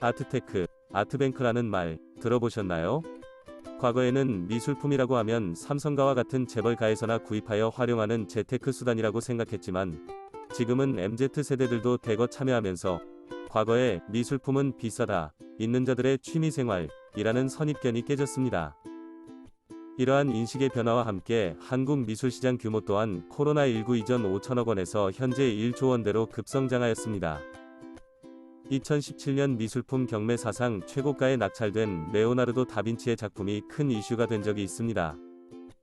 아트테크, 아트뱅크라는 말 들어보셨나요? 과거에는 미술품이라고 하면 삼성가와 같은 재벌가에서나 구입하여 활용하는 재테크 수단이라고 생각했지만 지금은 MZ세대들도 대거 참여하면서 과거에 미술품은 비싸다, 있는 자들의 취미생활이라는 선입견이 깨졌습니다. 이러한 인식의 변화와 함께 한국 미술시장 규모 또한 코로나19 이전 5천억 원에서 현재 1조 원대로 급성장하였습니다. 2017년 미술품 경매 사상 최고가에 낙찰된 레오나르도 다빈치의 작품이 큰 이슈가 된 적이 있습니다.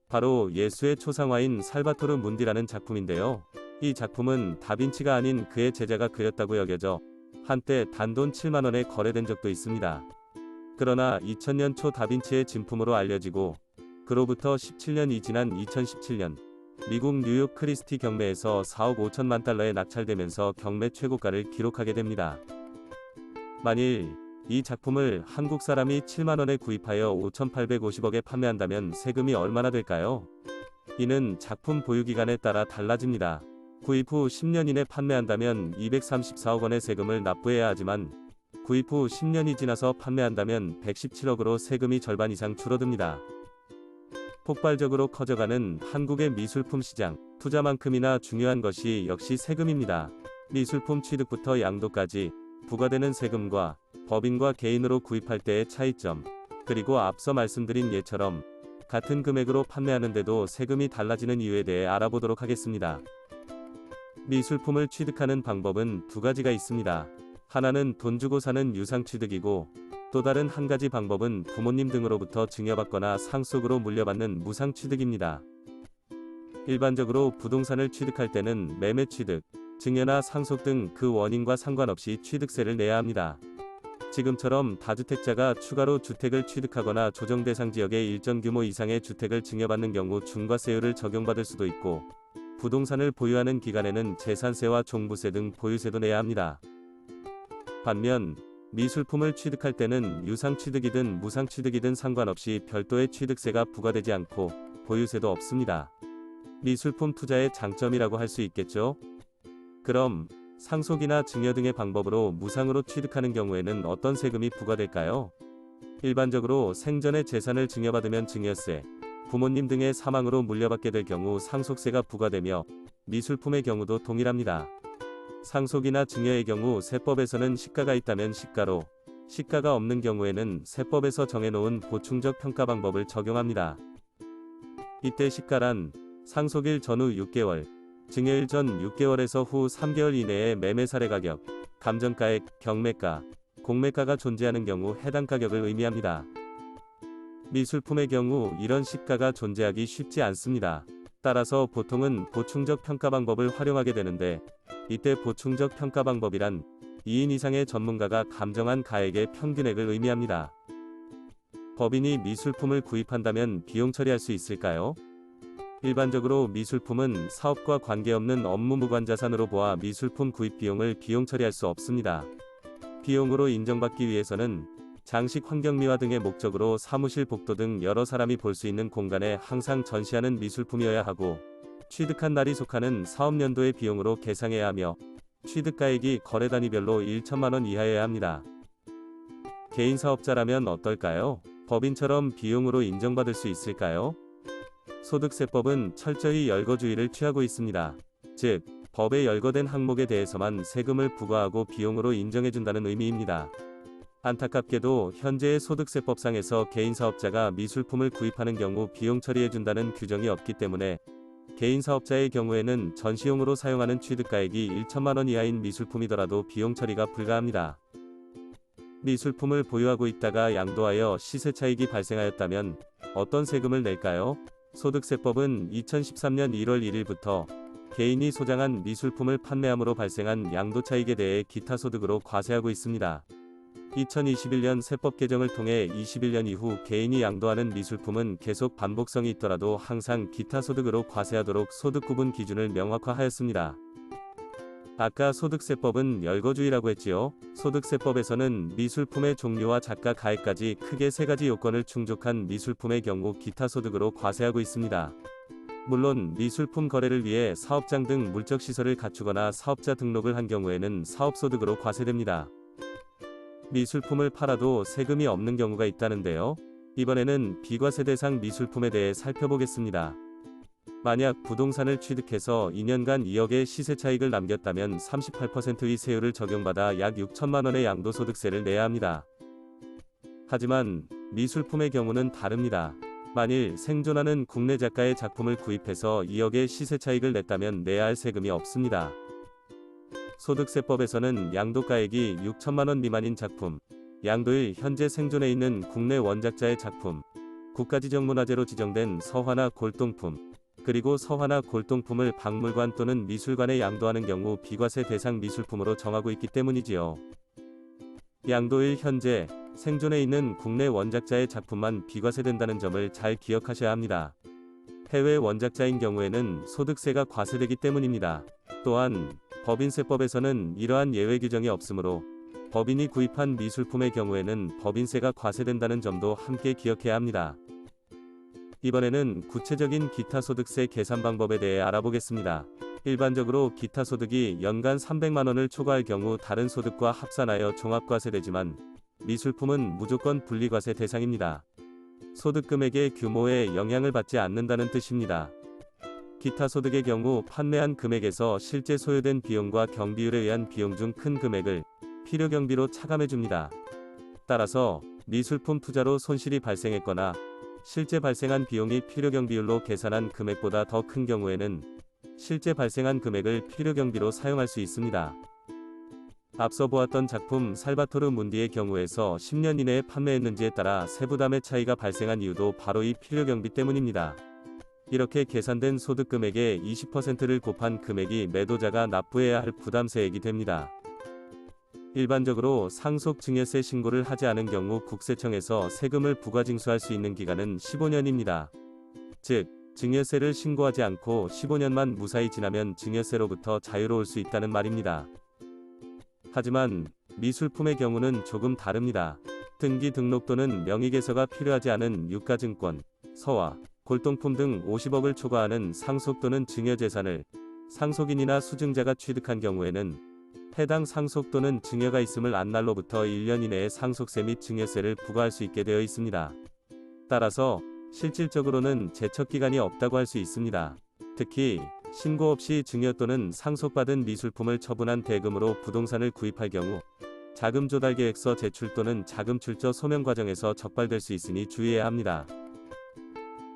바로 예수의 초상화인 살바토르 문디라는 작품인데요. 이 작품은 다빈치가 아닌 그의 제자가 그렸다고 여겨져 한때 단돈 7만 원에 거래된 적도 있습니다. 그러나 2000년 초 다빈치의 진품으로 알려지고 그로부터 17년이 지난 2017년 미국 뉴욕 크리스티 경매에서 4억 5천만 달러에 낙찰되면서 경매 최고가를 기록하게 됩니다. 만일 이 작품을 한국 사람이 7만 원에 구입하여 5,850억에 판매한다면 세금이 얼마나 될까요? 이는 작품 보유기간에 따라 달라집니다. 구입 후 10년 이내 판매한다면 234억 원의 세금을 납부해야 하지만 구입 후 10년이 지나서 판매한다면 117억으로 세금이 절반 이상 줄어듭니다. 폭발적으로 커져가는 한국의 미술품 시장, 투자만큼이나 중요한 것이 역시 세금입니다. 미술품 취득부터 양도까지 부과되는 세금과 법인과 개인으로 구입할 때의 차이점, 그리고 앞서 말씀드린 예처럼 같은 금액으로 판매하는데도 세금이 달라지는 이유에 대해 알아보도록 하겠습니다. 미술품을 취득하는 방법은 두 가지가 있습니다. 하나는 돈 주고 사는 유상 취득이고 또 다른 한 가지 방법은 부모님 등으로부터 증여받거나 상속으로 물려받는 무상 취득입니다. 일반적으로 부동산을 취득할 때는 매매 취득, 증여나 상속 등 그 원인과 상관없이 취득세를 내야 합니다. 지금처럼 다주택자가 추가로 주택을 취득하거나 조정 대상 지역의 일정 규모 이상의 주택을 증여받는 경우 중과세율을 적용받을 수도 있고 부동산을 보유하는 기간에는 재산세와 종부세 등 보유세도 내야 합니다. 반면 미술품을 취득할 때는 유상 취득이든 무상 취득이든 상관없이 별도의 취득세가 부과되지 않고 보유세도 없습니다. 미술품 투자의 장점이라고 할 수 있겠죠? 그럼 상속이나 증여 등의 방법으로 무상으로 취득하는 경우에는 어떤 세금이 부과될까요? 일반적으로 생전에 재산을 증여받으면 증여세, 부모님 등의 사망으로 물려받게 될 경우 상속세가 부과되며 미술품의 경우도 동일합니다. 상속이나 증여의 경우 세법에서는 시가가 있다면 시가로, 시가가 없는 경우에는 세법에서 정해놓은 보충적 평가 방법을 적용합니다. 이때 시가란 상속일 전후 6개월, 증여일 전 6개월에서 후 3개월 이내의 매매 사례 가격, 감정가액, 경매가, 공매가가 존재하는 경우 해당 가격을 의미합니다. 미술품의 경우 이런 시가가 존재하기 쉽지 않습니다. 따라서 보통은 보충적 평가 방법을 활용하게 되는데 이때 보충적 평가 방법이란 2인 이상의 전문가가 감정한 가액의 평균액을 의미합니다. 법인이 미술품을 구입한다면 비용 처리할 수 있을까요? 일반적으로 미술품은 사업과 관계없는 업무 무관자산으로 보아 미술품 구입 비용을 비용 처리할 수 없습니다. 비용으로 인정받기 위해서는 장식 환경미화 등의 목적으로 사무실 복도 등 여러 사람이 볼 수 있는 공간에 항상 전시하는 미술품이어야 하고 취득한 날이 속하는 사업연도의 비용으로 계상해야 하며 취득가액이 거래 단위별로 1천만 원 이하여야 합니다. 개인 사업자라면 어떨까요? 법인처럼 비용으로 인정받을 수 있을까요? 소득세법은 철저히 열거주의를 취하고 있습니다. 즉, 법에 열거된 항목에 대해서만 세금을 부과하고 비용으로 인정해준다는 의미입니다. 안타깝게도 현재의 소득세법상에서 개인사업자가 미술품을 구입하는 경우 비용 처리해준다는 규정이 없기 때문에 개인사업자의 경우에는 전시용으로 사용하는 취득가액이 1천만 원 이하인 미술품이더라도 비용 처리가 불가합니다. 미술품을 보유하고 있다가 양도하여 시세차익이 발생하였다면 어떤 세금을 낼까요? 소득세법은 2013년 1월 1일부터 개인이 소장한 미술품을 판매함으로 발생한 양도차익에 대해 기타 소득으로 과세하고 있습니다. 2021년 세법 개정을 통해 21년 이후 개인이 양도하는 미술품은 계속 반복성이 있더라도 항상 기타 소득으로 과세하도록 소득 구분 기준을 명확화하였습니다. 아까 소득세법은 열거주의라고 했지요. 소득세법에서는 미술품의 종류와 작가 가액까지 크게 세 가지 요건을 충족한 미술품의 경우 기타 소득으로 과세하고 있습니다. 물론 미술품 거래를 위해 사업장 등 물적 시설을 갖추거나 사업자 등록을 한 경우에는 사업소득으로 과세됩니다. 미술품을 팔아도 세금이 없는 경우가 있다는데요. 이번에는 비과세 대상 미술품에 대해 살펴보겠습니다. 만약 부동산을 취득해서 2년간 2억의 시세 차익을 남겼다면 38%의 세율을 적용받아 약 6천만 원의 양도소득세를 내야 합니다. 하지만 미술품의 경우는 다릅니다. 만일 생존하는 국내 작가의 작품을 구입해서 2억의 시세 차익을 냈다면 내야 할 세금이 없습니다. 소득세법에서는 양도가액이 6천만 원 미만인 작품, 양도일 현재 생존해 있는 국내 원작자의 작품, 국가지정문화재로 지정된 서화나 골동품, 그리고 서화나 골동품을 박물관 또는 미술관에 양도하는 경우 비과세 대상 미술품으로 정하고 있기 때문이지요. 양도일 현재 생존해 있는 국내 원작자의 작품만 비과세된다는 점을 잘 기억하셔야 합니다. 해외 원작자인 경우에는 소득세가 과세되기 때문입니다. 또한 법인세법에서는 이러한 예외 규정이 없으므로 법인이 구입한 미술품의 경우에는 법인세가 과세된다는 점도 함께 기억해야 합니다. 이번에는 구체적인 기타소득세 계산 방법에 대해 알아보겠습니다. 일반적으로 기타소득이 연간 300만 원을 초과할 경우 다른 소득과 합산하여 종합과세되지만 미술품은 무조건 분리과세 대상입니다. 소득금액의 규모에 영향을 받지 않는다는 뜻입니다. 기타소득의 경우 판매한 금액에서 실제 소요된 비용과 경비율에 의한 비용 중 큰 금액을 필요경비로 차감해줍니다. 따라서 미술품 투자로 손실이 발생했거나 실제 발생한 비용이 필요경비율로 계산한 금액보다 더 큰 경우에는 실제 발생한 금액을 필요경비로 사용할 수 있습니다. 앞서 보았던 작품 살바토르 문디의 경우에서 10년 이내에 판매했는지에 따라 세부담의 차이가 발생한 이유도 바로 이 필요경비 때문입니다. 이렇게 계산된 소득금액의 20%를 곱한 금액이 매도자가 납부해야 할 부담세액이 됩니다. 일반적으로 상속증여세 신고를 하지 않은 경우 국세청에서 세금을 부과징수할 수 있는 기간은 15년입니다. 즉, 증여세를 신고하지 않고 15년만 무사히 지나면 증여세로부터 자유로울 수 있다는 말입니다. 하지만 미술품의 경우는 조금 다릅니다. 등기 등록 또는 명의개서가 필요하지 않은 유가증권, 서화, 골동품 등 50억을 초과하는 상속 또는 증여재산을 상속인이나 수증자가 취득한 경우에는 해당 상속 또는 증여가 있음을 안 날로부터 1년 이내에 상속세 및 증여세를 부과할 수 있게 되어 있습니다. 따라서 실질적으로는 제척기간이 없다고 할 수 있습니다. 특히 신고 없이 증여 또는 상속받은 미술품을 처분한 대금으로 부동산을 구입할 경우 자금 조달 계획서 제출 또는 자금 출처 소명 과정에서 적발될 수 있으니 주의해야 합니다.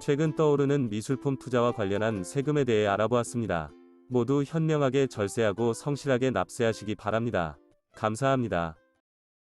최근 떠오르는 미술품 투자와 관련한 세금에 대해 알아보았습니다. 모두 현명하게 절세하고 성실하게 납세하시기 바랍니다. 감사합니다.